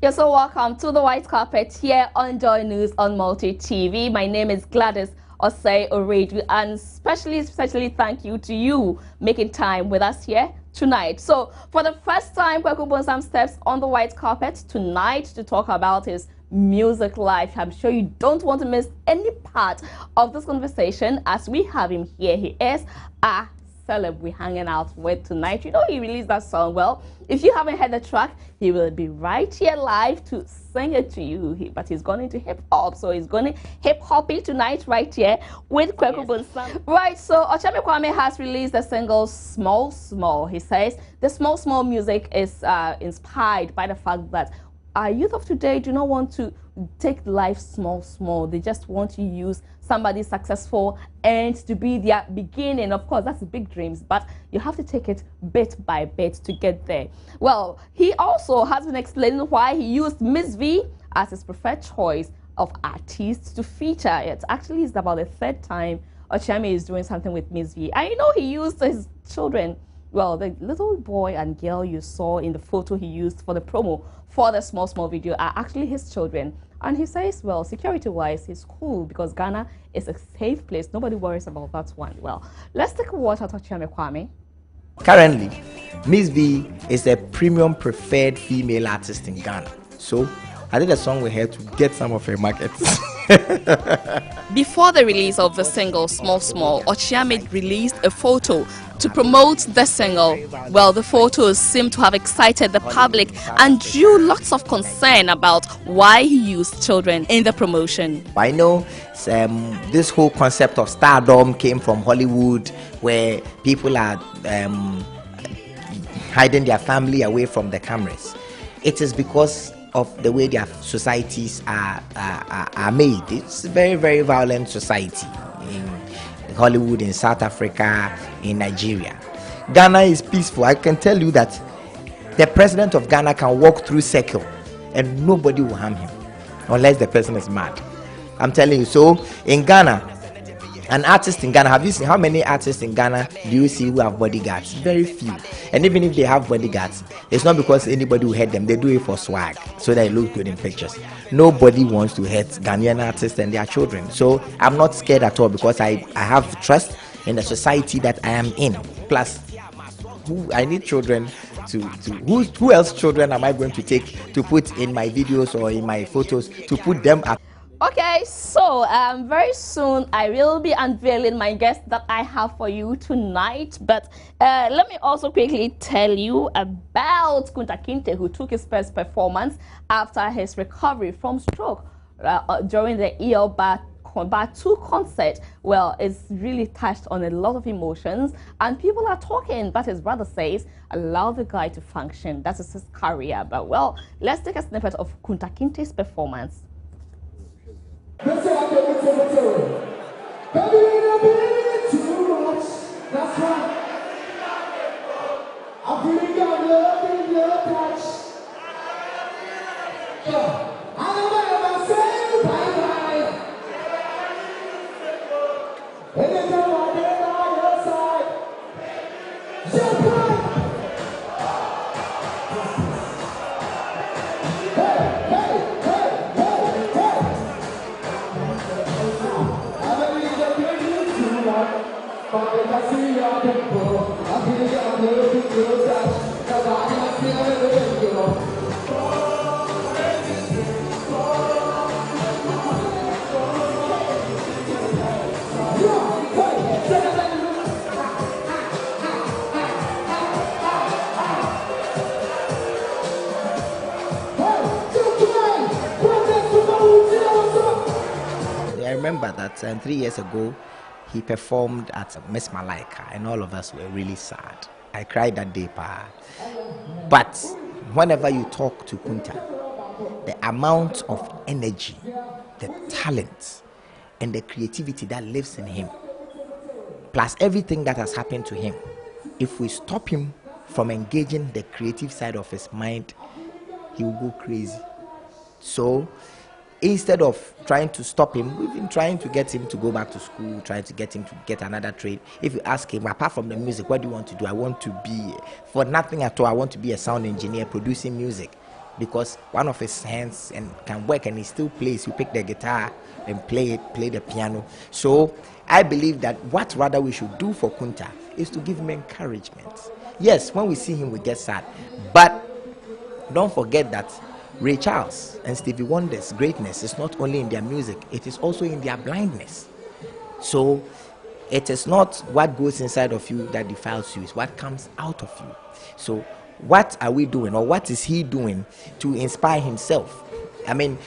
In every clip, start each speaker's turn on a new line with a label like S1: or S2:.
S1: You're so welcome to the white carpet here on Joy News on Multi TV. My name is Gladys Osei Oreju, and especially thank you to you making time with us here tonight. So for the first time, Kwaku Bonsam steps on the white carpet tonight to talk about his music life. I'm sure you don't want to miss any part of this conversation as we have him here. He is a celeb we're hanging out with tonight. You know, he released that song. Well, if you haven't heard the track, he will be right here live to sing it to you. But he's gone into hip-hop, so he's going to hip-hoppy tonight right here with Kwaku Bonsam. Right, so Quam has released the single Small Small. He says the small music is inspired by the fact that our youth of today do not want to take life small. They just want to use somebody successful and to be their beginning. Of course, that's big dreams, but you have to take it bit by bit to get there. Well, he also has been explaining why he used Miss V as his preferred choice of artists to feature. It actually is about the third time Ochame is doing something with Miss V. And you know, he used his children. Well, the little boy and girl you saw in the photo he used for the promo for the small video are actually his children. And he says, well, security-wise, he's cool because Ghana is a safe place. Nobody worries about that one. Well, let's take a watch at Kwame.
S2: Currently, Miss V is a premium preferred female artist in Ghana. So I did a song with her to get some of her markets.
S1: Before the release of the single Small Small, Ochiame released a photo to promote the single. Well, the photos seem to have excited the public and drew lots of concern about why he used children in the promotion.
S2: I know this whole concept of stardom came from Hollywood, where people are hiding their family away from the cameras. It is because of the way their societies are made. It's a very, very violent society in Hollywood, in South Africa, in Nigeria. Ghana is peaceful. I can tell you that the president of Ghana can walk through circle and nobody will harm him unless the person is mad. I'm telling you. So in Ghana, an artist in Ghana, have you seen how many artists in Ghana do you see who have bodyguards? Very few. And even if they have bodyguards, it's not because anybody will hurt them. They do it for swag, so that it looks good in pictures. Nobody wants to hurt Ghanaian artists and their children. So I'm not scared at all because I have trust in the society that I am in. Plus, I need children who else children am I going to take to put in my videos or in my photos to put them at?
S1: Okay, so very soon I will be unveiling my guest that I have for you tonight. But let me also quickly tell you about Kunta Kinte, who took his first performance after his recovery from stroke during the EL Bar 2 concert. Well, it's really touched on a lot of emotions, and people are talking, but his brother says, allow the guy to function. That is his career. But well, let's take a snippet of Kunta Kinte's performance.
S3: That's why I get it. Baby, you're being too much. That's why I really got love in your touch. Yeah, I never ever say bye-bye. Anytime I get on your side, jump right.
S2: I remember that 3 years ago, he performed at Miss Malaika, and all of us were really sad. I cried that day, pa. But whenever you talk to Kunta, the amount of energy, the talent, and the creativity that lives in him, plus everything that has happened to him, if we stop him from engaging the creative side of his mind, he will go crazy. So instead of trying to stop him, we've been trying to get him to go back to school, trying to get him to get another trade. If you ask him, apart from the music, what do you want to do? I want to be, for nothing at all, I want to be a sound engineer producing music. because one of his hands and can work and he still plays. You pick the guitar and play the piano. So I believe that what rather we should do for Kunta is to give him encouragement. Yes, when we see him we get sad, but don't forget that Ray Charles and Stevie Wonder's greatness is not only in their music, it is also in their blindness. So it is not what goes inside of you that defiles you, it's what comes out of you. So what are we doing, or what is he doing to inspire himself? I mean,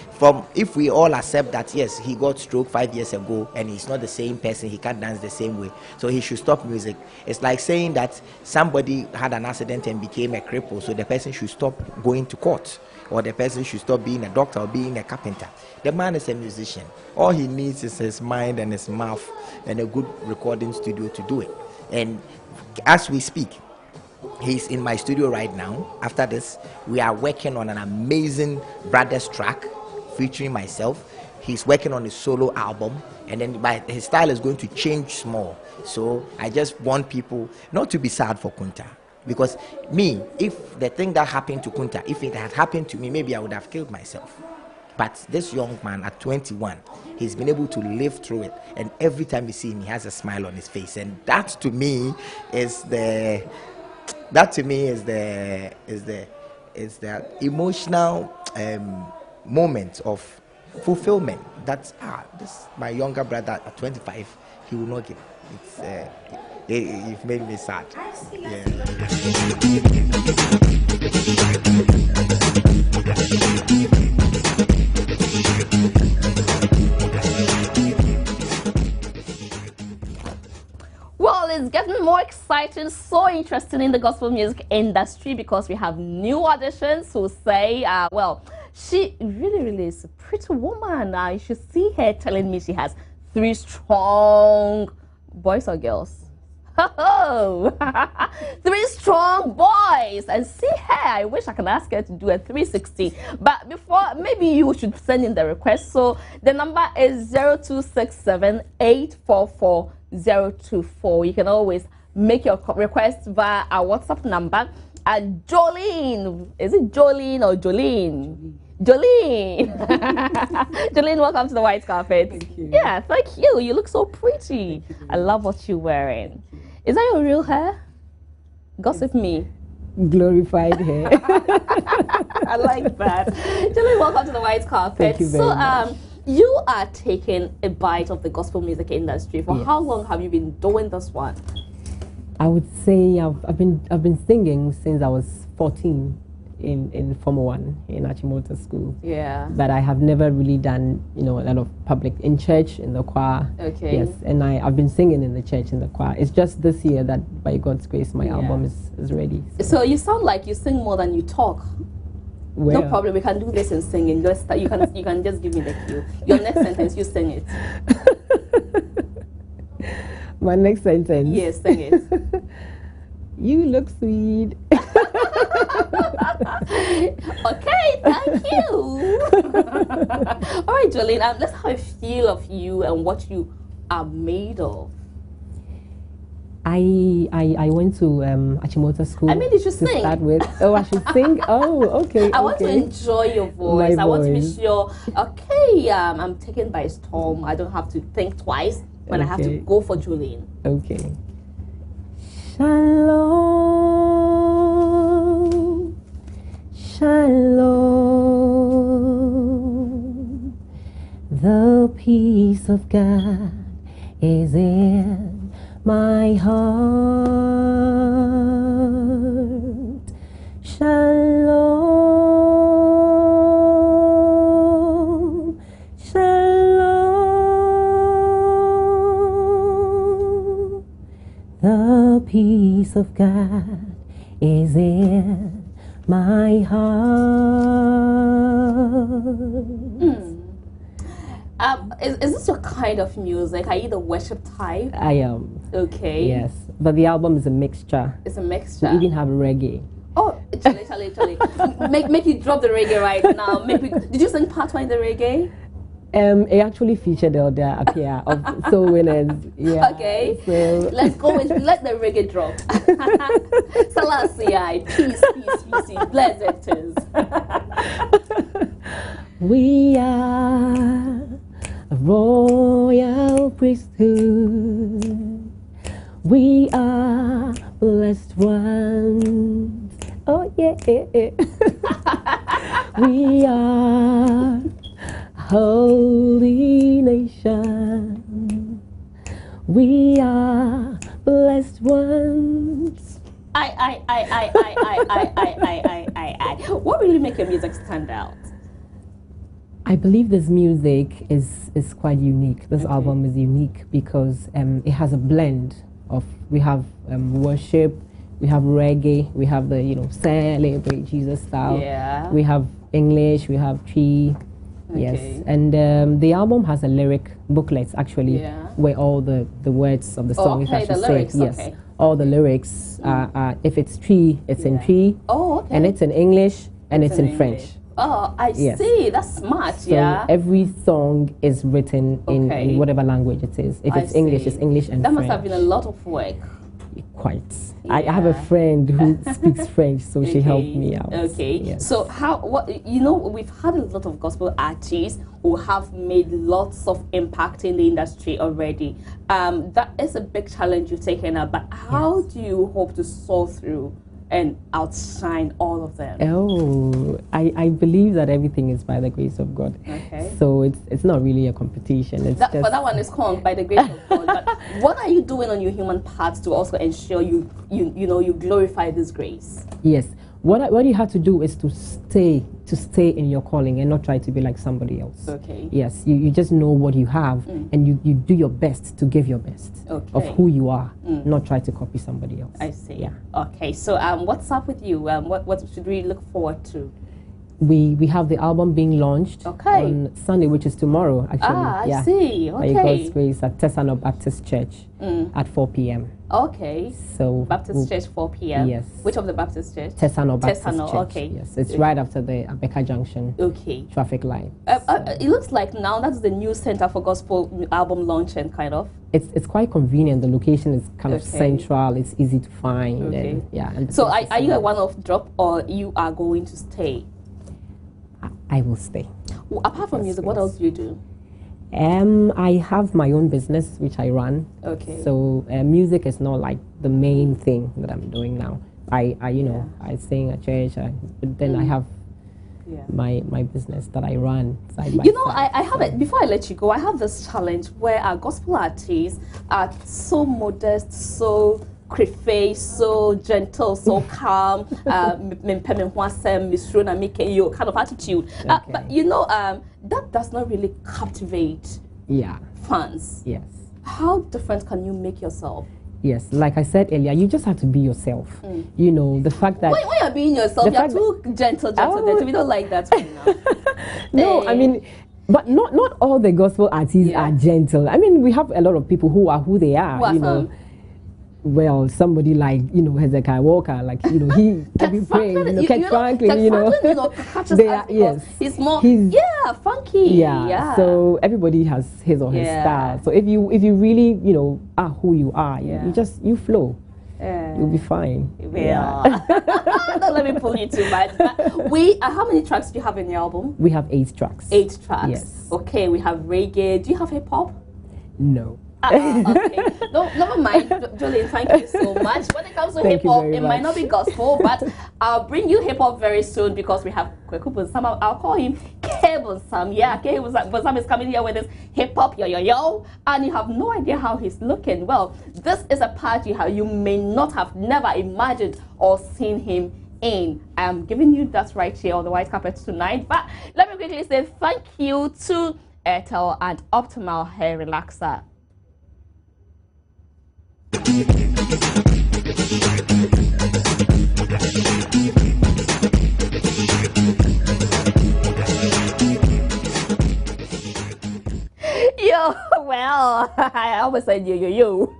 S2: if we all accept that yes, he got stroke 5 years ago and he's not the same person, he can't dance the same way, so he should stop music. It's like saying that somebody had an accident and became a cripple, so the person should stop going to court, or the person should stop being a doctor or being a carpenter. The man is a musician. All he needs is his mind and his mouth and a good recording studio to do it. And as we speak, he's in my studio right now. After this, we are working on an amazing brothers track featuring myself. He's working on his solo album, and then his style is going to change small. So I just want people not to be sad for Kunta, because if the thing that happened to Kunta, if it had happened to me, maybe I would have killed myself. But this young man at 21, he's been able to live through it, and every time you see him, he has a smile on his face, and that to me is the emotional moment of fulfillment. That's this my younger brother at 25, he will not give. It made me sad. Yeah.
S1: Well, it's getting more exciting, so interesting in the gospel music industry, because we have new auditions who say, well, she really is a pretty woman. You should see her telling me she has 3 strong boys or girls. Oh, 3 strong boys. And see her, I wish I can ask her to do a 360. But before, maybe you should send in the request. So the number is 0267 844 024. You can always make your request via our WhatsApp number. And Jolene, is it Jolene or Jolene? Jolene. Jolene, welcome to the white carpet.
S4: Thank you.
S1: Yeah, thank you. You look so pretty. I love what you're wearing. Is that your real hair? Gossip me.
S4: Glorified hair.
S1: I like that. Jolene, welcome to the white carpet.
S4: Thank you very much.
S1: You are taking a bite of the gospel music industry. For how long have you been doing this one?
S4: I would say I've been singing since I was 14 in Form 1 in Achimota School. Yeah. But I have never really done, a lot of public in church, in the choir. Okay. Yes, and I've been singing in the church, in the choir. It's just this year that by God's grace my album is ready.
S1: So you sound like you sing more than you talk. Well, no problem. We can do this in singing. You can just give me the cue. Your next sentence, you sing it.
S4: My next sentence.
S1: Yes, sing it.
S4: You look sweet.
S1: Okay, thank you. All right, Jolene. Let's have a feel of you and what you are made of.
S4: I went to Achimota School.
S1: I mean, you should sing.
S4: Start with. Oh, I should sing. Oh, okay.
S1: I want to enjoy your voice. I want to be sure. Okay, I'm taken by storm. I don't have to think twice when I have to go for Jolene.
S4: Okay. Shalom, shalom. The peace of God is in my heart. Shalom, shalom. The peace of God is in my heart.
S1: Is this your kind of music? Are you the worship type?
S4: I am.
S1: Okay.
S4: Yes, but the album is a mixture.
S1: It's a mixture.
S4: We even have reggae.
S1: Oh, Charlie. make you drop the reggae right now. Did you sing part 1 in the reggae?
S4: It actually featured the appear of soul winners. Yeah.
S1: Okay.
S4: So
S1: Let's go with let the reggae drop. Selassie, peace, blessed is.
S4: We are a royal priesthood. We are blessed ones. Oh yeah. We are holy nation. We are blessed ones.
S1: I. What really make your music stand out?
S4: I believe this music is quite unique. This album is unique because it has a blend of, we have worship, we have reggae, we have the celebrate Jesus style.
S1: Yeah.
S4: We have English, we have tree. Yes, and the album has a lyric booklet actually, where all the words of the song, if I should say, yes, all the lyrics are, if it's tree, it's in tree, and it's in English, and it's in French.
S1: Oh, I see. That's smart.
S4: So every song is written in whatever language it is. If it's English, it's English and French.
S1: That must have been a lot of work.
S4: Quite. I have a friend who speaks French, so she helped me out.
S1: Okay. Yes. So we've had a lot of gospel artists who have made lots of impact in the industry already. That is a big challenge you've taken up, but how do you hope to soar through and outshine all of them?
S4: Oh, I believe that everything is by the grace of God. Okay. So it's not really a competition.
S1: But that one is called by the grace of God. But what are you doing on your human part to also ensure you glorify this grace?
S4: Yes. What you have to do is to stay in your calling and not try to be like somebody else.
S1: Okay.
S4: Yes, you just know what you have and you do your best to give your best of who you are, not try to copy somebody else.
S1: I see.
S4: Yeah.
S1: Okay, so what's up with you? What should we look forward to?
S4: We have the album being launched on Sunday, which is tomorrow actually.
S1: I see. Okay.
S4: By God's grace at Tesano Baptist Church at 4 p.m.
S1: Okay.
S4: So
S1: Baptist Church 4 p.m.
S4: Yes.
S1: Which of the Baptist Church?
S4: Tesano Baptist Church.
S1: Okay.
S4: Yes, it's right after the Abeka Junction.
S1: Okay.
S4: Traffic line.
S1: It looks like now that's the new center for gospel album launching, kind of.
S4: It's quite convenient. The location is kind of central. It's easy to find.
S1: Okay.
S4: And
S1: so are you a one-off drop, or you are going to stay?
S4: I will stay.
S1: Well, apart from music, what else do you do?
S4: I have my own business which I run.
S1: Okay.
S4: So music is not like the main thing that I'm doing now. I sing at church, but then I have my business that I run side by side.
S1: I have it. Before I let you go, I have this challenge where our gospel artists are so modest, so so gentle, so calm, kind of attitude. But that does not really captivate fans.
S4: Yes.
S1: How different can you make yourself?
S4: Yes, like I said earlier, you just have to be yourself. The fact that
S1: when you're being yourself, you're too gentle. We don't like that right now.
S4: No, I mean, but not all the gospel artists are gentle. I mean, we have a lot of people who are who they are. Well, somebody like Hezekiah Walker, like he every praise, Ket Franklin,
S1: they are he's more funky.
S4: So everybody has his or her style. So if you really are who you are, you flow. You'll be fine.
S1: Don't let me pull you too much. But how many tracks do you have in the album?
S4: We have 8 tracks.
S1: 8 tracks.
S4: Yes.
S1: Okay, we have reggae. Do you have hip hop?
S4: No.
S1: Okay. No, never mind, Jolene. Thank you so much. When it comes to hip hop, it might not be gospel, but I'll bring you hip hop very soon because we have Kwaku Bonsam. I'll call him Kwaku Bonsam. Yeah, Kwaku Bonsam is coming here with this hip hop yo, and you have no idea how he's looking. Well, this is a part you may not have never imagined or seen him in. I am giving you that right here on the white carpet tonight. But let me quickly say thank you to Airtel and Optimal Hair Relaxer. Well, I always said you.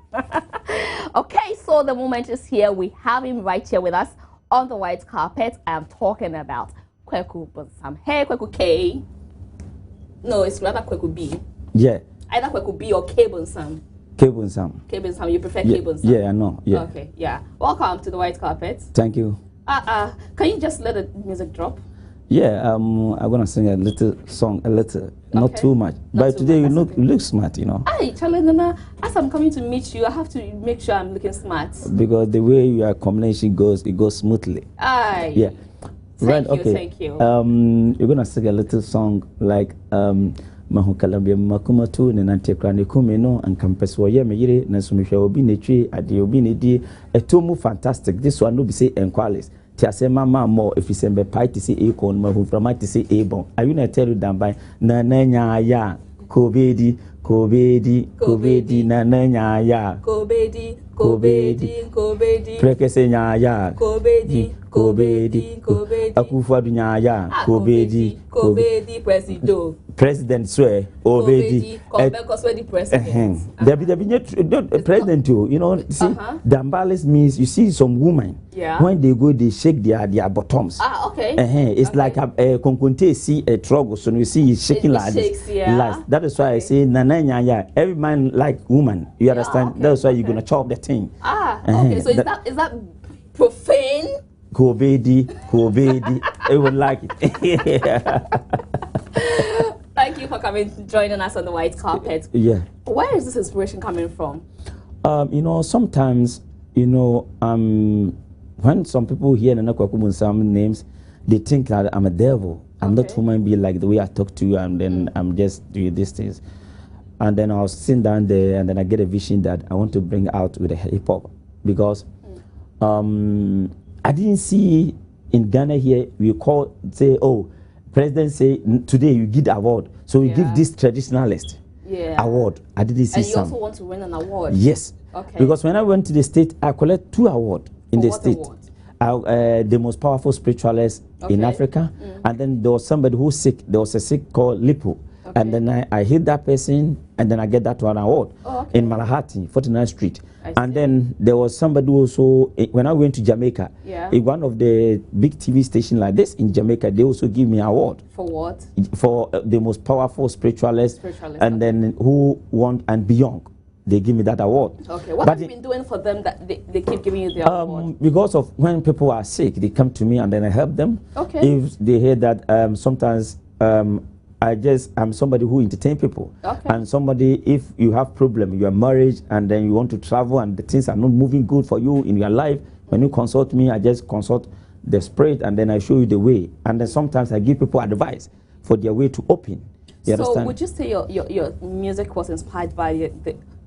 S1: Okay, so the moment is here. We have him right here with us on the white carpet. I am talking about Kwaku Bonsam. Hey, Kwaku K. No, it's rather Kwaku B.
S5: Yeah.
S1: Either Kwaku B or Kwaku Bonsam.
S5: Kwaku Bonsam.
S1: Kwaku Bonsam. You prefer Kwaku Bonsam?
S5: Yeah, I know. Yeah.
S1: Okay, yeah. Welcome to the white carpet.
S5: Thank you.
S1: Can you just let the music drop?
S5: Yeah, I'm gonna sing a little song, not too much. But today you look smart, you know.
S1: Aye, Charlie, as I'm coming to meet you, I have to make sure I'm looking smart.
S5: Because the way your combination goes, it goes smoothly.
S1: Aye.
S5: Yeah.
S1: Thank you, thank you.
S5: You're gonna sing a little song like Mahukalambia Makumatu Nenante Krani Kumeno and Campeswa Yamiri, Nasumisha Obinichi, Adi Obinidi, a tomu fantastic. This one will be say enquiries. Tiase mama more if you send a pie to see a con, Mahu from to see a bon. I will not tell you down by Nananya ya, Kobedi, Nananya ya, Kobedi, Prekesenya ya, Kobedi, Akufadu ya, Kobedi, President swear, Obedi,
S1: president.
S5: There be president too. You know, see, Dambalis means you see some women.
S1: Yeah.
S5: When they go, they shake their bottoms.
S1: Okay.
S5: It's like a conconte see a trouble, so you see it's shaking like this.
S1: Yeah.
S5: That is why I say Nananya. Every man like woman. You understand?
S1: Okay.
S5: That's why you're gonna chop the thing.
S1: Okay. So is that profane?
S5: Kobedi. I would like it.
S1: Thank you for joining us on the white carpet.
S5: Yeah.
S1: Where is this inspiration coming from?
S5: You know, sometimes, you know, when some people hear the Kwaku Bonsam names, they think that I'm a devil. I'm not human being like the way I talk to you, and then I'm just doing these things. And then I was sitting down there, and then I get a vision that I want to bring out with a hip hop, because I didn't see in Ghana here we say, oh, president say today you give the award, so we give this traditionalist award. I didn't see.
S1: And you also want to win an award?
S5: Yes.
S1: Okay.
S5: Because when I went to the state, I collect 2 awards in the state. The most powerful spiritualist in Africa, and then there was somebody who's sick. There was a sick called Lipo, and then I hit that person, and then I get that one award in Malahati, 49th Street. And then there was somebody also, when I went to Jamaica, in one of the big TV stations like this in Jamaica, they also give me an award.
S1: For what?
S5: For the most powerful spiritualist. And then who won and beyond. They give me that award.
S1: Okay, what have you been doing for them that they keep giving you the award?
S5: Because of when people are sick, they come to me and then I help them.
S1: Okay.
S5: If they hear that sometimes I'm somebody who entertain people.
S1: Okay.
S5: And somebody, if you have problem, you are married and then you want to travel and the things are not moving good for you in your life, when you consult me, I just consult the spirit and then I show you the way. And then sometimes I give people advice for their way to open. You understand?
S1: Would you say your music was inspired by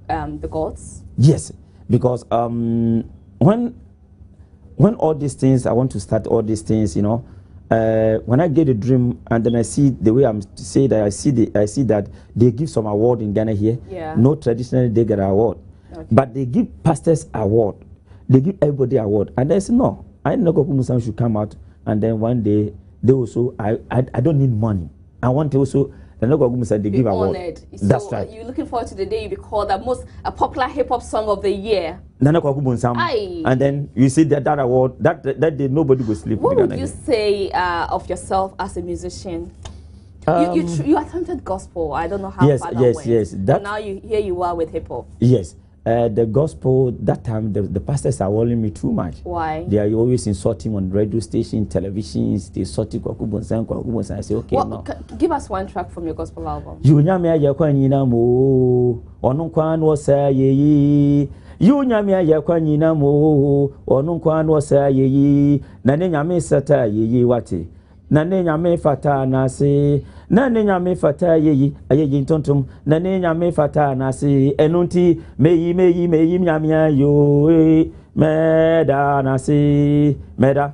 S1: the gods?
S5: Yes, because when all these things, I want to start all these things, you know, when I get a dream and then I see the way I'm say that I see that they give some award in Ghana here. No traditionally they get an award, but they give pastors award, they give everybody award, and I say no, I know Kwaku Bonsam should come out and then one day they also I don't need money. I want to also. They give award. That's right.
S1: You're looking forward to the day you be called a popular hip hop song of the year.
S5: Kwaku Bonsam. And then you see that award that day nobody will sleep.
S1: What would you say of yourself as a musician? You attempted gospel. I don't know how far that went.
S5: Yes.
S1: But now here you are with hip hop.
S5: Yes. The gospel, that time, the pastors are warning me too much.
S1: Why?
S5: They are always insulting on radio station, televisions. They insulting Kwaku Bonsam. I say, okay, no.
S1: Give us one track from your gospel album.
S5: You nyame ya kwa nyina mo, onu kwa no sa yeyi. You nyame ya kwa nyina mo, onu kwa no sa yeyi. Na ne nyame sata yeyi wate. Na ne nyame fata na se. Na ne nyame fata yeyi ayeyi ntontom na ne nyame fata na se enunti meyi nyame ayo meda na se meda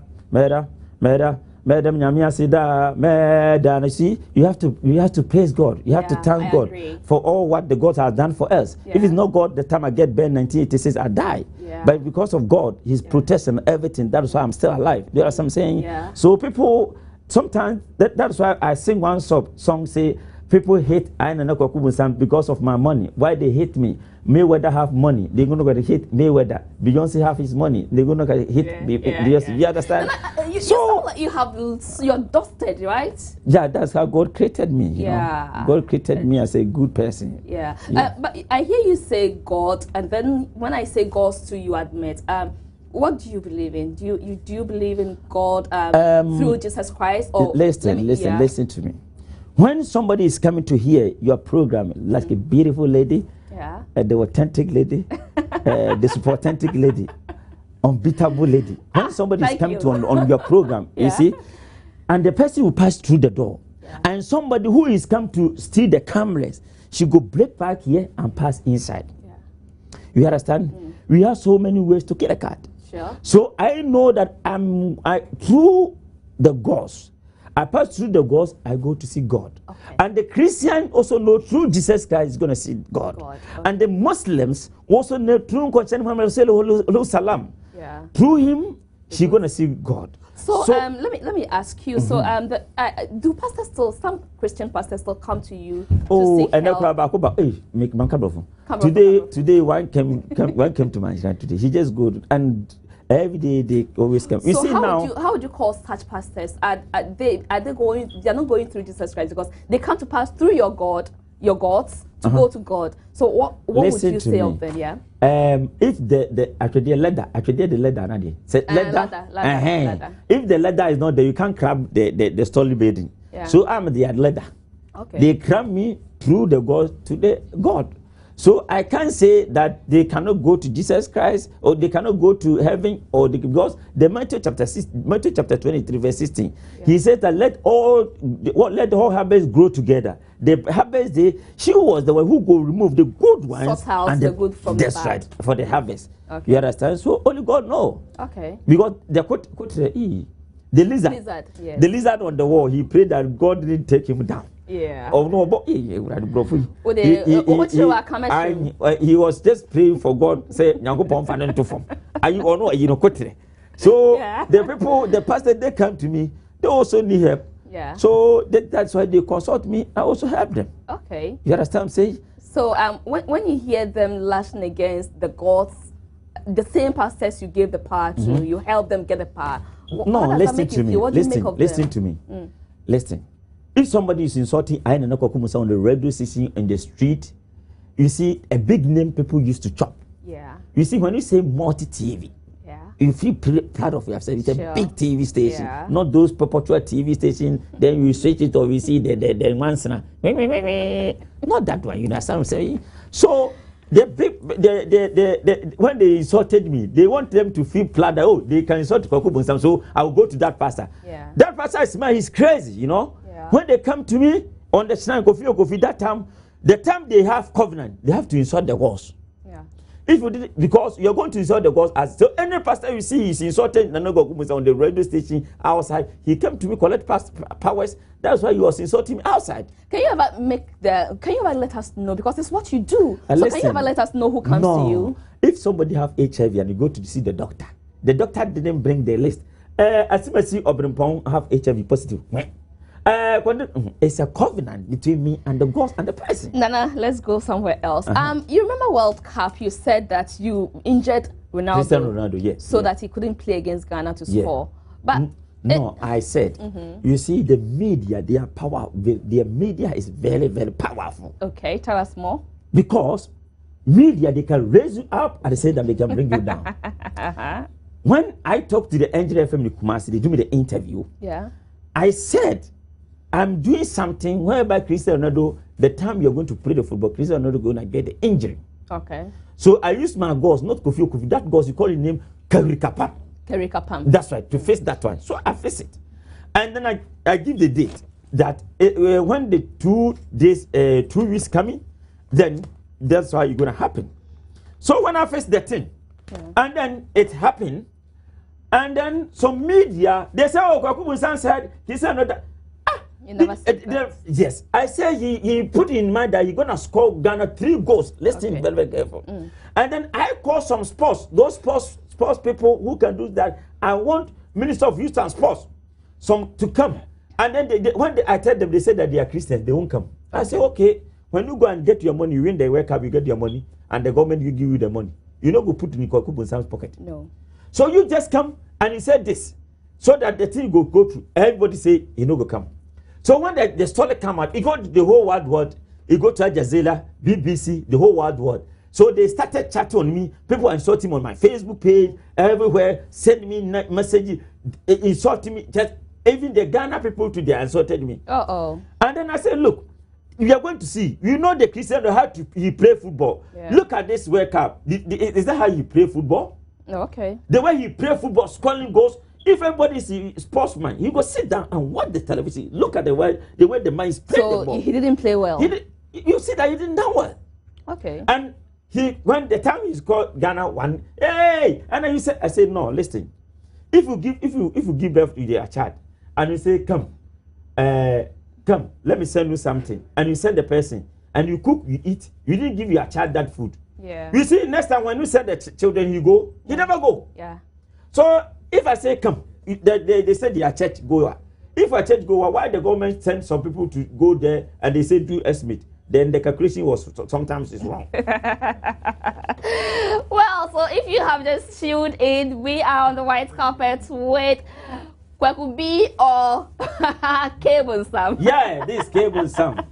S5: nyame asida meda na. See, you have to praise God. You have to thank God for all what the God has done for us. If it's not God, the time I get burned 1986 I die. But because of God, His protection, everything, that's why I'm still alive. You know what I'm saying? So people sometimes that's why I sing one song say People hate I and Kwaku Bonsam because of my money. Why they hate me? Mayweather have money. They're going to hate Mayweather. Beyonce have his money. They're going to hate Beyonce. You understand?
S1: You sound like you're dusted, right?
S5: Yeah, that's how God created me. You know? God created me as a good person.
S1: Yeah. But I hear you say God, and then when I say God too, you admit. What do you believe in? Do you believe in God through Jesus Christ? Or
S5: listen to me. When somebody is coming to hear your program, like a beautiful lady, the authentic lady, the super authentic lady, unbeatable lady. When somebody is coming on your program, you see, and the person will pass through the door, and somebody who is come to steal the cameras, she go break back here and pass inside. You understand? We have so many ways to get a cat.
S1: Sure.
S5: So I know that through the gods. I pass through the gods, I go to see God. Okay. And the Christian also know through Jesus Christ is going to see God. Okay. And the Muslims also know through Salam. Through him, she's going to see God.
S1: So let me ask you. So do pastors still, some Christian pastors still come to you to seek help?
S5: Today one came to my shrine today. He just go and every day they always come. You
S1: so
S5: see
S1: how would you call such pastors? Are they going? They're not going through Jesus Christ because they come to pass through your gods to go to God. So what would you say of them? Yeah.
S5: If the actually ladder said ladder. If the ladder is not there, you can't grab the story building. Yeah. So I'm the ladder. Okay. They grab me through the God to the God. So I can't say that they cannot go to Jesus Christ or they cannot go to heaven because the Matthew chapter 23 verse 16, he says that let the whole harvest grow together. The harvest she was the one who go remove the good ones
S1: and the good from the bad.
S5: That's right, for the harvest. Okay. You understand? So only God know.
S1: Okay.
S5: Because the lizard, the lizard on the wall, he prayed that God didn't take him down.
S1: Yeah.
S5: Oh no, but he was just praying for God. Say, so the pastor, they come to me. They also need help.
S1: Yeah.
S5: So that's why they consult me. I also help them.
S1: Okay.
S5: You understand what I'm saying?
S1: So when you hear them lashing against the gods, the same pastors you gave the power to, you help them get the power.
S5: No, listen to me. Listen to me. Listen. If somebody is insulting I and Kwaku Bonsam on the radio station in the street, you see a big name people used to chop.
S1: Yeah.
S5: You see when you say multi-TV, you feel proud of yourself. It's a big TV station, not those perpetual TV station. Then you switch it or you see the ones now. Not that one. You understand what I'm saying? So when they insulted me, they want them to feel proud that they can insult Kwaku Bonsam. So I will go to that pastor. Yeah. That pastor is he's crazy, you know. When they come to me on the shrine, that time, the time they have covenant, they have to insult the gods. Yeah. If you did it, because you're going to insult the gods, so any pastor you see is insulting Kwaku Bonsam on the radio station outside, he came to me collect powers. That's why he was insulting me outside.
S1: Can you ever let us know, because it's what you do? So listen, can you ever let us know who comes to you?
S5: If somebody have HIV and you go to see the doctor didn't bring the list. As soon as you have HIV positive. It's a covenant between me and the gods and the person.
S1: Nana, let's go somewhere else. You remember World Cup? You said that you injured Ronaldo, so that he couldn't play against Ghana to score. But
S5: I said, you see, the media, their power, their media is very, very powerful.
S1: Okay, tell us more.
S5: Because media, they can raise you up at the same time they can bring you down. When I talked to the engineer from the Kumasi, they do me the interview.
S1: Yeah,
S5: I said, I'm doing something whereby Cristiano Ronaldo, the time you're going to play the football, Cristiano Ronaldo going to get the injury.
S1: Okay.
S5: So I used my goals, not Kofi. That goals, you call his name Kerikapam. That's right, to face that one. So I face it. And then I give the date that when the 2 weeks coming, then that's why it's going to happen. So when I face the thing, and then it happened, and then some media, they say, Kwaku Bonsam said, he said, no, that.
S1: You never said that.
S5: Yes, I say he put in mind that he's gonna score Ghana 3 goals. Listen, very, very careful. And then I call some those sports people who can do that. I want Minister of Youth and Sports to come. And then when I tell them, they say that they are Christians, they won't come. I say, okay, when you go and get your money, you win the World Cup, you get your money, and the government will give you the money. You don't go put it in Kwaku Bonsam's pocket.
S1: No.
S5: So you just come and he said this, so that the thing go through. Everybody say he no go come. So when the story come out, it got the whole world. It go to Al Jazeera, BBC, the whole world. So they started chatting on me. People insulting me on my Facebook page, everywhere, send me messages, insulting me. Just even the Ghana people today insulted me.
S1: And
S5: then I said, look, we are going to see. You know the Christian how to he play football.
S1: Yeah.
S5: Look at this World Cup. Is that how you play football?
S1: Okay.
S5: The way he play football, scoring goals. If everybody is a sportsman, he go sit down and watch the television. Look at the way the man is playing the ball.
S1: So he didn't play well.
S5: You see that he didn't do well.
S1: Okay.
S5: And when the time is called Ghana won, hey, and then I said no, listen. If you give birth to a child and you say come, let me send you something, and you send the person and you cook, you eat, you didn't give your child that food.
S1: Yeah.
S5: You see, next time when you send the children, you go, he never go.
S1: Yeah.
S5: So if I say come, they said they are church goer. If a church goer, why the government send some people to go there and they say do estimate? Then the calculation was sometimes is wrong.
S1: Well, so if you have just tuned in, we are on the white carpet with Kwaku B or K Bonsam.
S5: Yeah, this K Bonsam.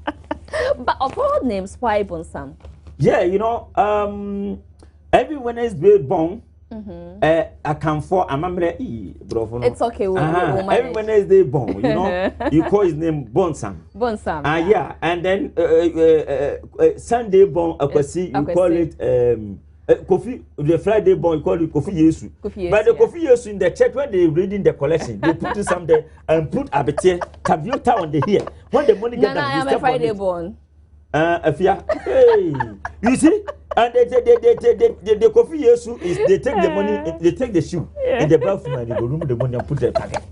S1: But of all names, why Bonsam?
S5: Yeah, you know, every Wednesday born, I come for a mamre.
S1: It's okay, we'll
S5: every Wednesday born, you know, you call his name Bonsam.
S1: Bonsam.
S5: Yeah, and then Sunday born, you call it Kofi. The Friday born, you call it Kofi Yesu. But the Kofi Yesu in the church, when they reading the collection, they put it some there and put abete caviota on the here. When the money get down,
S1: I'm a Friday born.
S5: Hey, you see, and the Kofi Yesu is they take the money, they take the shoe in the bathroom and they go remove the money and put the packet.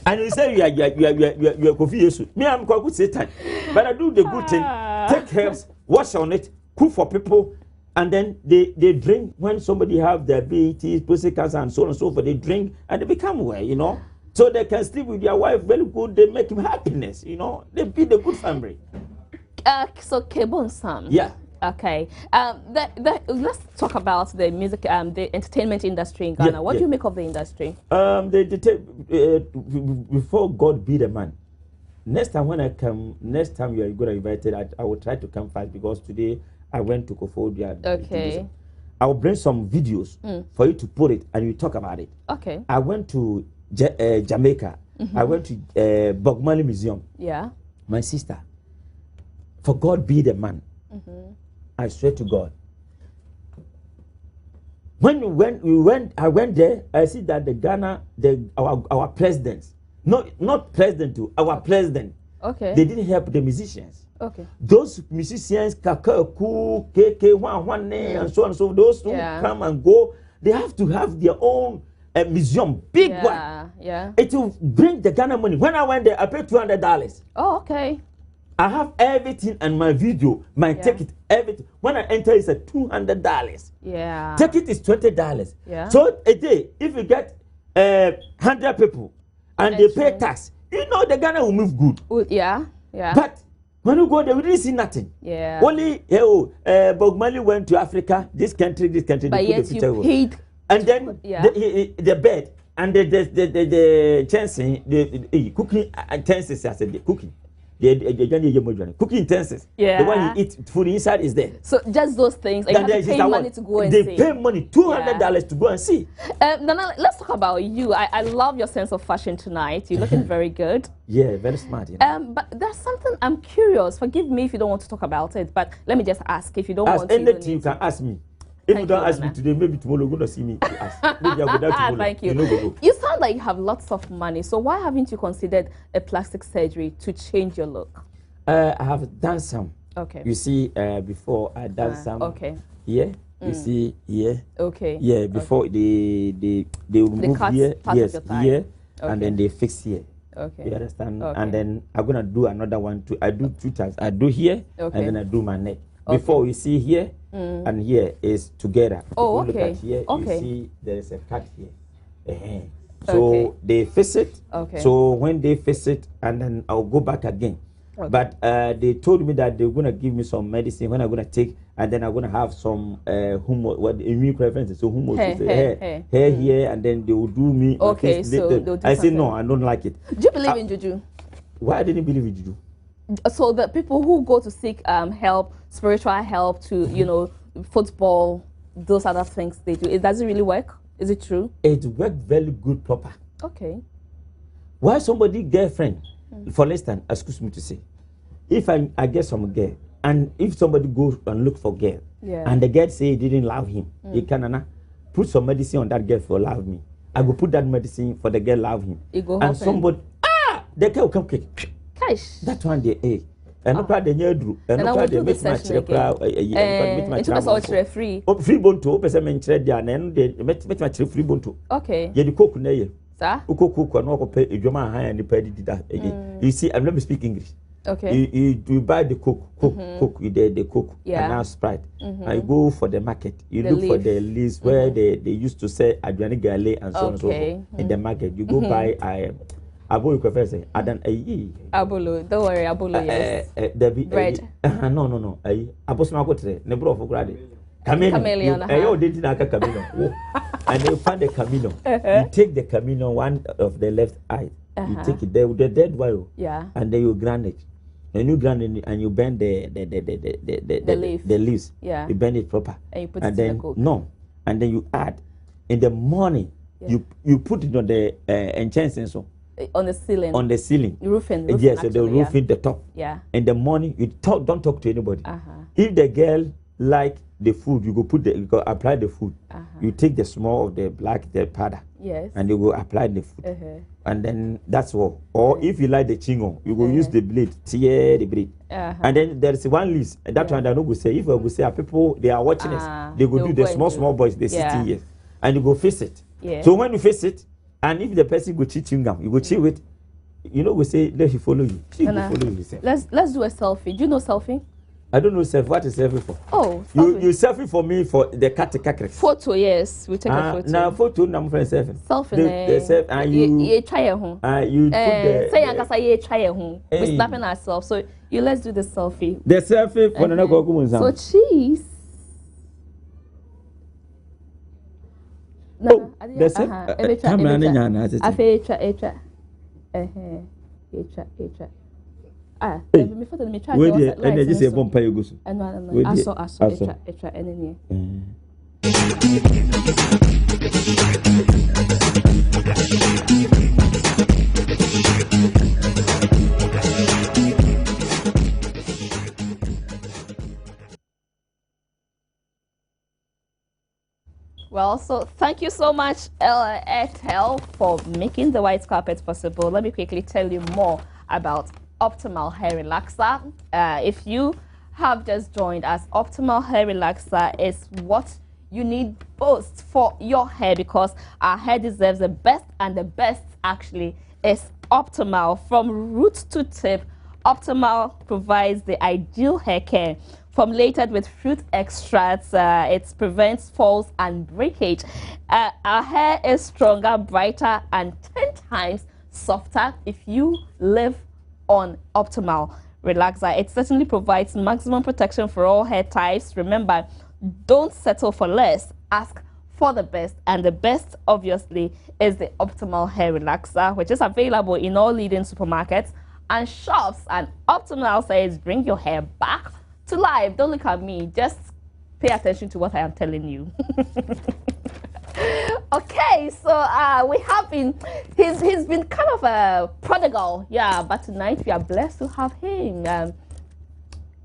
S5: And you say you are Kofi Yesu. Me, I'm Kwaku Satan, but I do the good thing. Take herbs, wash on it, cook for people, and then they drink when somebody have diabetes, prostate cancer, and so on and so forth. They drink and they become well, you know, so they can sleep with their wife very good. They make him happiness, you know. They be the good family.
S1: So K Bonsam.
S5: Yeah.
S1: Okay. Let's talk about the music, the entertainment industry in Ghana.
S5: Yeah,
S1: what do you make of the industry?
S5: Before God be the man. Next time when I come, next time you are going to invite it, I will try to come fast because today I went to Kofodia.
S1: Okay.
S5: I will bring some videos for you to put it and you talk about it.
S1: Okay.
S5: I went to Jamaica. I went to Bob Marley Museum.
S1: Yeah.
S5: My sister. For God be the man. I swear to God. When I went there, I see that the Ghana, our presidents, not president too, our president.
S1: Okay.
S5: They didn't help the musicians.
S1: Okay.
S5: Those musicians, Kakaku, KK, One, and so on and so. Those who come and go, they have to have their own museum, big one.
S1: Yeah.
S5: It will bring the Ghana money. When I went there, I paid $200.
S1: Oh, okay.
S5: I have everything and my video, my ticket, everything. When I enter, it's at $200.
S1: Yeah.
S5: Ticket is $20.
S1: Yeah.
S5: So a day, if you get 100 people and they pay tax, you know the Ghana will move good.
S1: Yeah.
S5: But when you go there, we didn't see nothing.
S1: Yeah.
S5: Only Bob Marley went to Africa, this country,
S1: But
S5: they put
S1: yet
S5: the picture.
S1: You paid.
S5: And then the bed and the chancing, the cooking utensils, I said the cooking. The cooking utensils.
S1: Yeah.
S5: The one you eat food inside is there.
S1: So just those things. And you have to pay money to go and see.
S5: They pay money, $200 to go and see.
S1: Nana, let's talk about you. I love your sense of fashion tonight. You're looking very good.
S5: Yeah, very smart. You know?
S1: But there's something I'm curious. Forgive me if you don't want to talk about it, but let me just ask. If you don't want to,
S5: anything you can ask me. If you don't ask me today, maybe tomorrow you're going to see me to ask. Maybe I'll go down tomorrow.
S1: Thank you.
S5: You
S1: You sound like you have lots of money. So why haven't you considered a plastic surgery to change your look?
S5: I have done some.
S1: Okay.
S5: You see, before I done some.
S1: Okay.
S5: Yeah. You see, yeah.
S1: Okay.
S5: Yeah. Before they remove here, yes, here, and then they fix here.
S1: Okay.
S5: You understand?
S1: Okay.
S5: And then I'm gonna do another one too. I do 2 times. I do here, and then I do my neck. Before you see here and here is together.
S1: Oh,
S5: if you
S1: okay.
S5: Look at here,
S1: Okay.
S5: you see there is a cut here. So they fix it.
S1: Okay.
S5: So when they fix it, and then I'll go back again. Okay. But they told me that they're gonna give me some medicine when I'm gonna take, and then I'm gonna have some what immune preferences. So hair here, and then they will do me.
S1: Okay,
S5: I said no, I don't like it.
S1: Do you believe in juju?
S5: Why I didn't believe in juju?
S1: So the people who go to seek help, spiritual help, to football, those other things they do, does it really work? Is it true?
S5: It worked very good, proper.
S1: Okay.
S5: Why somebody girlfriend, for instance, excuse me to say, if I get some girl, and if somebody goes and look for girl, and the girl say he didn't love him, he can put some medicine on that girl for love me. I go put that medicine for the girl love him. And somebody, the girl will come quick. That one they and no problem they do. And no problem they make my
S1: free.
S5: Free bonto, person mention there, and they make my free bonto.
S1: Okay.
S5: You cook na
S1: sir?
S5: Cook no go pay ijoma high and pay did that again. You see, I'm not speaking English.
S1: Okay.
S5: You buy the cook, you the cook, and now Sprite. And you go for the market. You look for the leaves where they used to sell Adriani Gale and so on and so forth in the market. You go buy Abolo confess Adan
S1: Abolo, don't worry, Abolo, yes. Bread.
S5: No. Abosma kotre, nebro of grade. Chameleon. You did not chameleon. And you find the chameleon. You take the chameleon, one of the left eye. You take it there with the dead wire.
S1: Yeah.
S5: And then you grind it. And you grind it and you bend the leaves.
S1: Yeah.
S5: You bend it proper.
S1: And you put
S5: it
S1: in the cook.
S5: No. And then you add. In the morning, you put it on the enchanting so.
S1: On the ceiling.
S5: On the ceiling.
S1: Roofing.
S5: Yes, so the roofing the top.
S1: Yeah.
S5: In the morning, you don't talk to anybody. If the girl like the food, you go apply the food. You take the small of the black the powder.
S1: Yes.
S5: And you go apply the food. And then that's all. Or if you like the chingo, you go use the blade, tear the blade. And then there is one list. That one I don't go say. If I go say people they are watching us, they go do the small boys, they 16 years. And you go face it.
S1: Yeah.
S5: So when you face it, and if the person go cheat chewing gum, you go cheat with, we say let him follow you. She will follow you.
S1: Let's do a selfie. Do you know selfie?
S5: I don't know selfie. What is selfie for?
S1: Oh,
S5: you selfie for me for the cat.
S1: Photo, yes. We take a photo.
S5: Now photo, I'm friend selfie.
S1: Selfie.
S5: And you
S1: try your home.
S5: You put the.
S1: Say you try your home. We're snapping ourselves. So let's do the selfie.
S5: The selfie for another Kwaku Bonsam.
S1: So cheese.
S5: No, the camera.
S1: Me photo me try.
S5: Where the energy say bompa you go so.
S1: Aso enene. Well, so thank you so much, Airtel, for making the white carpet possible. Let me quickly tell you more about Optimal Hair Relaxer. If you have just joined us, Optimal Hair Relaxer is what you need most for your hair, because our hair deserves the best, and the best actually is Optimal. From root to tip, Optimal provides the ideal hair care. Formulated with fruit extracts, it prevents falls and breakage. Our hair is stronger, brighter, and 10 times softer if you live on Optimal Relaxer. It certainly provides maximum protection for all hair types. Remember, don't settle for less. Ask for the best, and the best, obviously, is the Optimal Hair Relaxer, which is available in all leading supermarkets and shops. And Optimal says, bring your hair back to life. Don't look at me. Just pay attention to what I am telling you. Okay, so we have been, he's been kind of a prodigal, yeah, but tonight we are blessed to have him.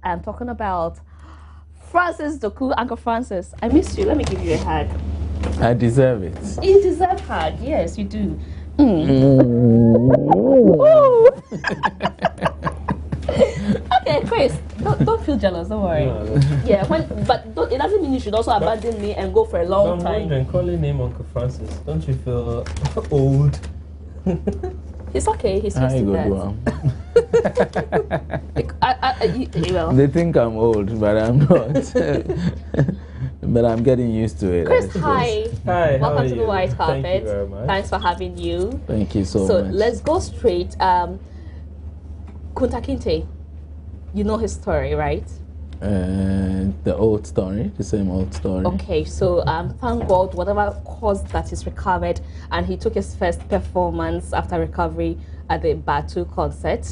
S1: I'm talking about Francis Doku. Uncle Francis, I miss you. Let me give you a hug.
S6: I deserve it.
S1: You deserve a hug. Yes, you do. Okay, Chris, don't feel jealous. Don't worry. No. Yeah, it doesn't mean you should also abandon me and go for a long time.
S6: I'm wondering, calling him Uncle Francis, don't you feel old?
S1: It's okay. He's used to that.
S6: They think I'm old, but I'm not. But I'm getting used to it.
S1: Chris, hi.
S6: Hi.
S1: Welcome to the white carpet.
S6: Thank you very much.
S1: Thanks for having you.
S6: Thank you so much.
S1: So let's go straight. Kunta Kinte. you know his story, right?
S6: The old story, the same old story.
S1: Okay, so thank God, whatever caused that is recovered, and he took his first performance after recovery at the Batu concert.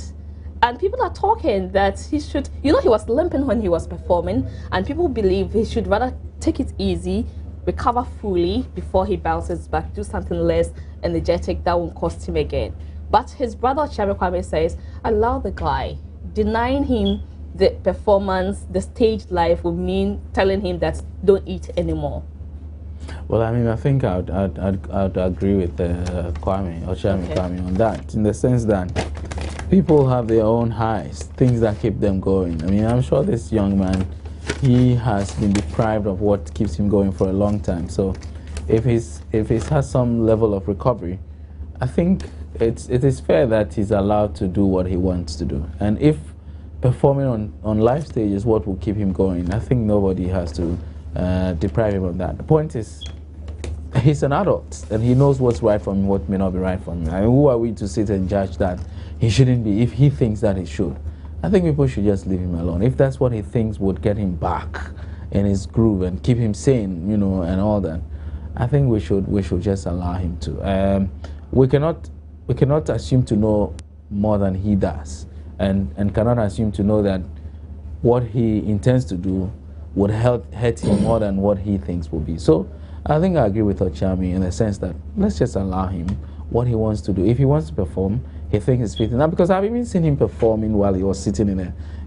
S1: And people are talking that he should, he was limping when he was performing, and people believe he should rather take it easy, recover fully before he bounces back, do something less energetic that won't cost him again. But his brother Kwame says, allow the guy. Denying him the performance, the stage life will mean telling him that don't eat anymore.
S6: Well, I mean, I think I'd agree with Kwame or Chairman Kwame on that, in the sense that people have their own highs, things that keep them going. I mean, I'm sure this young man, he has been deprived of what keeps him going for a long time. So if he has some level of recovery, I think it is fair that he's allowed to do what he wants to do. And if performing on live stage is what will keep him going, I think nobody has to deprive him of that. The point is, he's an adult and he knows what's right from him, what may not be right from him. I mean, who are we to sit and judge that he shouldn't be if he thinks that he should? I think people should just leave him alone. If that's what he thinks would get him back in his groove and keep him sane, you know, and all that, I think we should just allow him to. We cannot assume to know more than he does, and cannot assume to know that what he intends to do would hurt him more than what he thinks will be. So I think I agree with Ochami in the sense that let's just allow him what he wants to do. If he wants to perform, he thinks he's fit enough, because I've even seen him performing while he was sitting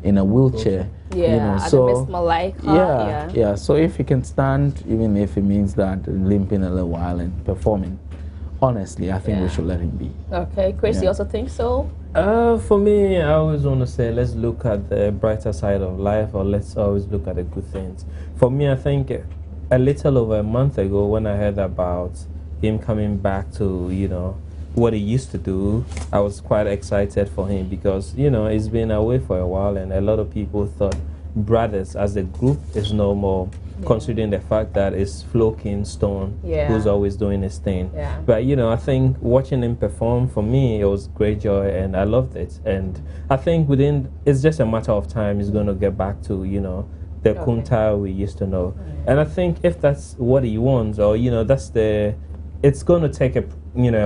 S6: in a wheelchair.
S1: Yeah,
S6: you know,
S1: at
S6: so
S1: the Miss Malaika.
S6: Yeah. So if he can stand, even if it means that limping a little while and performing, honestly, I think we should let him be.
S1: Okay, Chris, you also think so?
S7: For me, I always want to say let's look at the brighter side of life, or let's always look at the good things. For me, I think a little over a month ago, when I heard about him coming back to, you know, what he used to do, I was quite excited for him, because, you know, he's been away for a while and a lot of people thought Brothers as a group is no more, considering the fact that it's Flo Kingston who's always doing his thing. But, you know, I think watching him perform, for me, it was great joy and I loved it. And I think it's just a matter of time he's going to get back to, you know, the Kunta we used to know. And I think if that's what he wants, or, you know, it's going to take a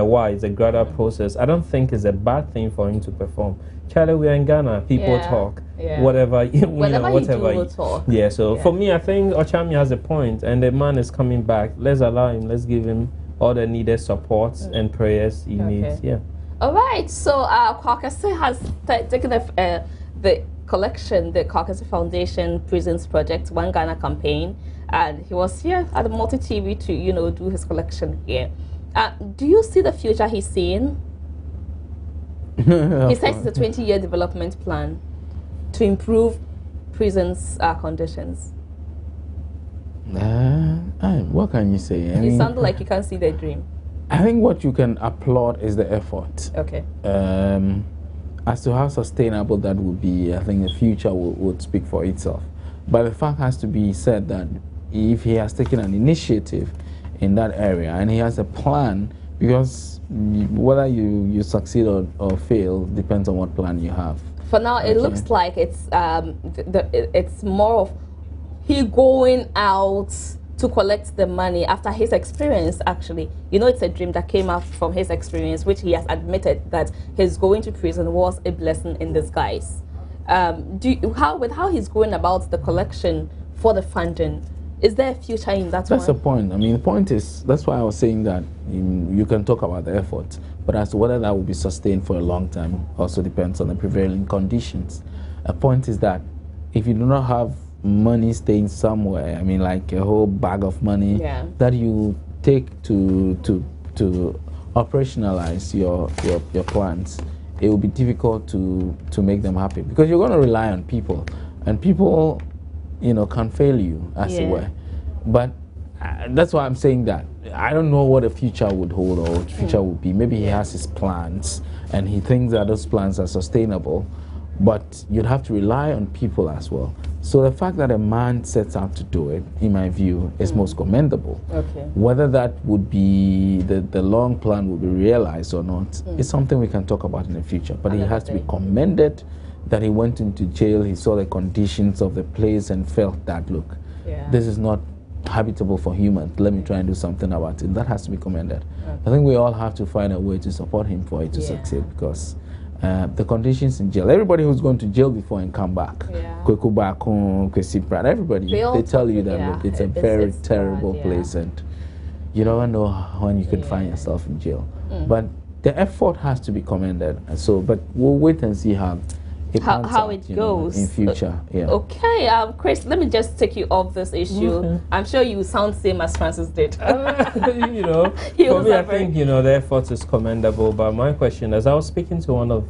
S7: while. It's a gradual process. I don't think it's a bad thing for him to perform. Charlie, we're in Ghana. People talk. Whatever
S1: we'll talk.
S7: Yeah. So for me, I think Ochami has a point, and the man is coming back. Let's allow him. Let's give him all the needed supports and prayers he needs. Yeah.
S1: All right. So Kwakase has taken the collection, the Kwakase Foundation Prisons Project One Ghana campaign, and he was here at the Multi TV to, you know, do his collection here. Do you see the future he's seeing? He says it's a 20-year development plan to improve prisons' conditions.
S6: What can you say?
S1: You sound like you can't see the dream.
S6: I think what you can applaud is the effort.
S1: Okay.
S6: As to how sustainable that would be, I think the future would speak for itself. But the fact has to be said that if he has taken an initiative in that area and he has a plan, because whether you succeed or fail depends on what plan you have.
S1: For now, it looks like it's more of he going out to collect the money after his experience. Actually, you know, it's a dream that came out from his experience, which he has admitted that his going to prison was a blessing in disguise. How he's going about the collection for the funding, is there a future in that?
S6: That's the point. I mean, the point is, that's why I was saying that you can talk about the effort, but as to whether that will be sustained for a long time also depends on the prevailing conditions. A point is that if you do not have money staying somewhere, I mean, like a whole bag of money that you take to operationalize your plans, it will be difficult to make them happy, because you're going to rely on people, and people, you know, can fail you, as it were. But that's why I'm saying that I don't know what the future would hold or what the future would be. Maybe he has his plans and he thinks that those plans are sustainable, but you'd have to rely on people as well. So the fact that a man sets out to do it, in my view, is most commendable. Whether that would be the long plan will be realized or not is something we can talk about in the future. But he has to be commended that he went into jail, he saw the conditions of the place and felt that, look, this is not habitable for humans. Let me try and do something about it. That has to be commended. I think we all have to find a way to support him for it to succeed, because the conditions in jail, everybody who's gone to jail before and come back, Kwaku Bonsam, everybody, they tell you that, look, it's a very terrible place, and you don't know when you could find yourself in jail. But the effort has to be commended. So, but we'll wait and see how it goes in future.
S1: Okay, Chris, let me just take you off this issue. I'm sure you sound same as Francis did.
S7: You know, for me, I think, you know, the effort is commendable. But my question is, I was speaking to one of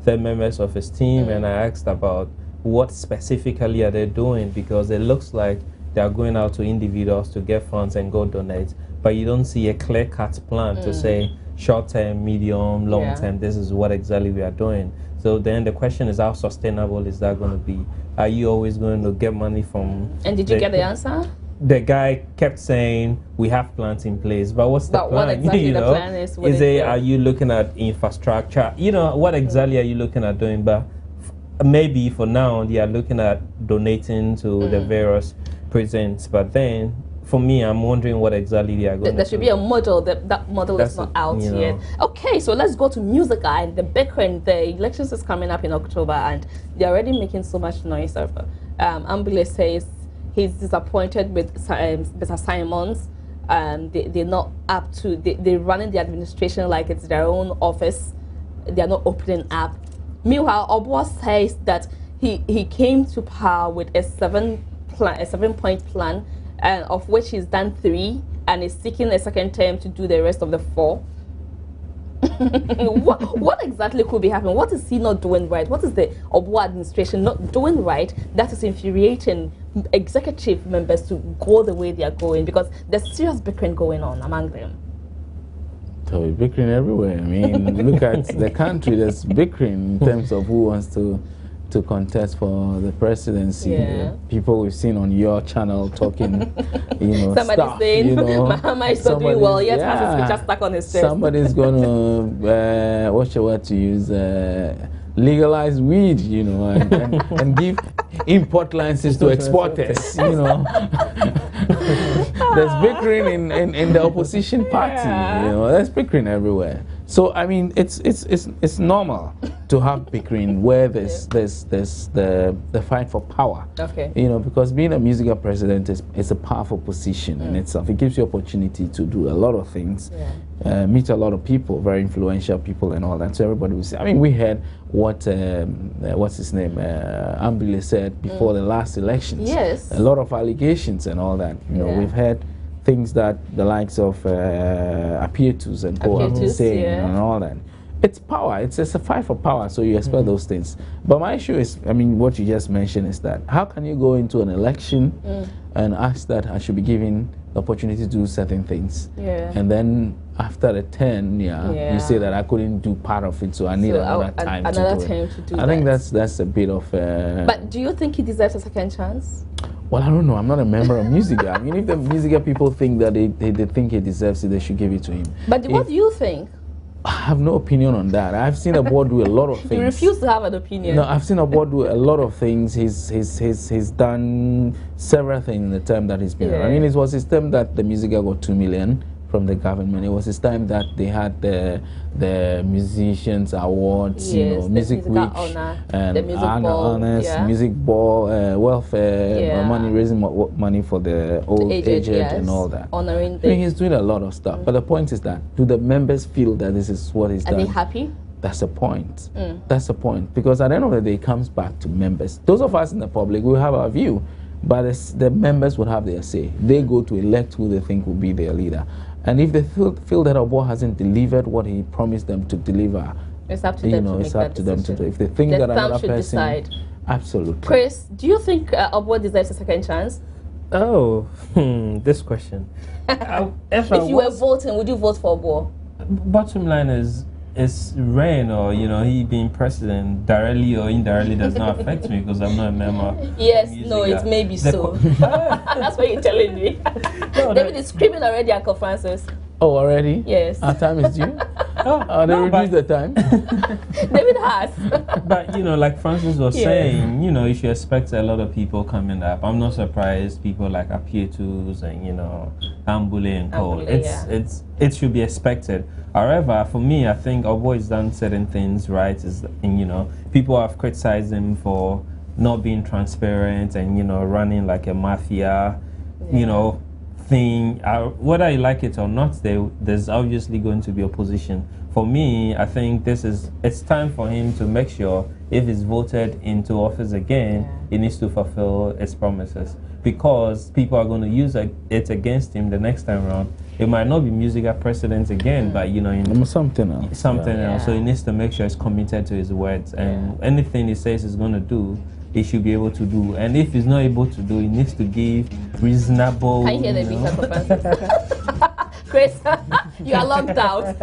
S7: the members of his team, and I asked about what specifically are they doing, because it looks like they are going out to individuals to get funds and go donate, but you don't see a clear-cut plan to say short-term, medium, long-term, this is what exactly we are doing. So then the question is, how sustainable is that going to be? Are you always going to get money from...
S1: And did you get the answer?
S7: The guy kept saying, we have plans in place, but what's the plan?
S1: What exactly
S7: you
S1: the
S7: know?
S1: plan is?
S7: Is it, are you looking at infrastructure? You know, what exactly are you looking at doing? But maybe for now, they are looking at donating to the various prisons, but then for me, I'm wondering what exactly they are going to do.
S1: There should be a model. That model is not out yet. Okay, so let's go to music and the bickering. The elections is coming up in October, and they're already making so much noise. Ambile says he's disappointed with Mr. Simons. They're not up to. They're running the administration like it's their own office. They're not opening up. Meanwhile, Obwa says that he came to power with a 7-point plan. Of which he's done 3 and is seeking a second term to do the rest of the 4. what exactly could be happening? What is he not doing right? What is the Obwa administration not doing right that is infuriating executive members to go the way they are going? Because there's serious bickering going on among them.
S6: So we're bickering everywhere. I mean, look at the country. There's bickering in terms of who wants to contest for the presidency. People we've seen on your channel talking, you know,
S1: somebody's
S6: stuff,
S1: saying,
S6: you know,
S1: Mahama is not doing well, yet has his picture stuck on his chest.
S6: Somebody's gonna, what's the word to use, legalize weed, you know, and give import licenses to exporters, you know. There's bickering in the opposition party, you know, there's bickering everywhere. So I mean, it's normal to have bickering where there's the fight for power. You know, because being a musical president is a powerful position in itself. It gives you opportunity to do a lot of things, meet a lot of people, very influential people, and all that. So everybody will say. I mean, we heard what what's his name, Ambile said before the last elections.
S1: Yes,
S6: a lot of allegations and all that. You know, we've heard things that the likes of Apietus and Quam saying and all that. It's power. It's a fight for power, so you expect those things. But my issue is, I mean, what you just mentioned is that how can you go into an election and ask that I should be given the opportunity to do certain things, and then after the 10, you say that I couldn't do part of it, so I need another time to do it. I think that's a bit of.
S1: But do you think he deserves a second chance?
S6: Well, I don't know. I'm not a member of Musica. I mean, if the Musica people think that they think he deserves it, they should give it to him.
S1: But what do you think?
S6: I have no opinion on that. I've seen a board do a lot of things.
S1: You refuse to have an opinion.
S6: No, I've seen a board do a lot of things. He's done several things in the term that he's been. I mean, it was his term that the Musica got 2 million from the government. It was his time that they had the musicians awards, you know, music week and
S1: the music
S6: honors, music ball, welfare, money, raising money for the old aged and all that.
S1: Honoring
S6: I mean, he's doing a lot of stuff. But the point is that, do the members feel that this is what he's done?
S1: Are they happy?
S6: That's the point. That's the point. Because at the end of the day, it comes back to members. Those of us in the public, we have our view. But the members would have their say. They go to elect who they think will be their leader. And if they feel that Obo hasn't delivered what he promised them to deliver,
S1: it's up to them to make that decision.
S6: If they think that another person
S1: decide.
S6: Absolutely.
S1: Chris, do you think Obo deserves a second chance?
S7: Oh, this question.
S1: If you were voting, would you vote for Obo?
S7: Bottom line is Rain, or he being president directly or indirectly does not affect me because I'm not a member.
S1: Yes, no, it's maybe so. That's what you're telling me. No, David is screaming already, Uncle Francis.
S6: Oh, already?
S1: Yes.
S6: Our time is due. They reduce the time.
S1: David has.
S7: But like Francis was saying, you should expect a lot of people coming up. I'm not surprised people like Apietus and Ambule and Cole. It should be expected. However, for me, I think Oboy's done certain things right. People have criticized him for not being transparent and running like a mafia, thing. Whether you like it or not, there's obviously going to be opposition. For me, I think it's time for him to make sure if he's voted into office again, he needs to fulfill his promises, because people are going to use it against him the next time around. It might not be musical precedent again, but
S6: something else.
S7: Else. So he needs to make sure he's committed to his words, and anything he says he's going to do, he should be able to do. And if he's not able to do, he needs to give reasonable.
S1: I hear the beat. Chris, you are locked out.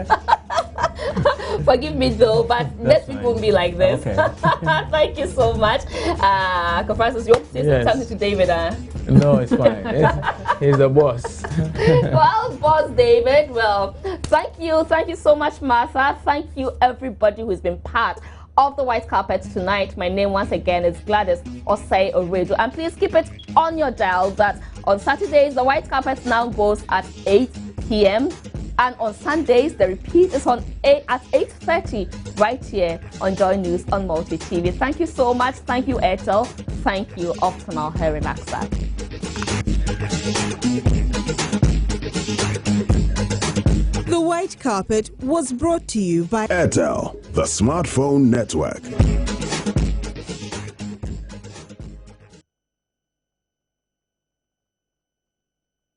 S1: Forgive me though, but next week won't be like this.
S7: Okay.
S1: Thank you so much. Francis, you want to say something to David?
S6: No, it's fine. He's the boss.
S1: Well, boss David, thank you so much, Martha. Thank you everybody who's been part of the white carpet tonight. My name once again is Gladys Osei Oredu, and please keep it on your dial that on Saturdays the white carpet now goes at 8 p.m. and on Sundays the repeat is at 8:30 right here on Joy News on Multi TV. Thank you so much. Thank you, Airtel. Thank you, Optimal Hair Relaxer.
S8: The White Carpet was brought to you by
S9: Airtel, the smartphone network.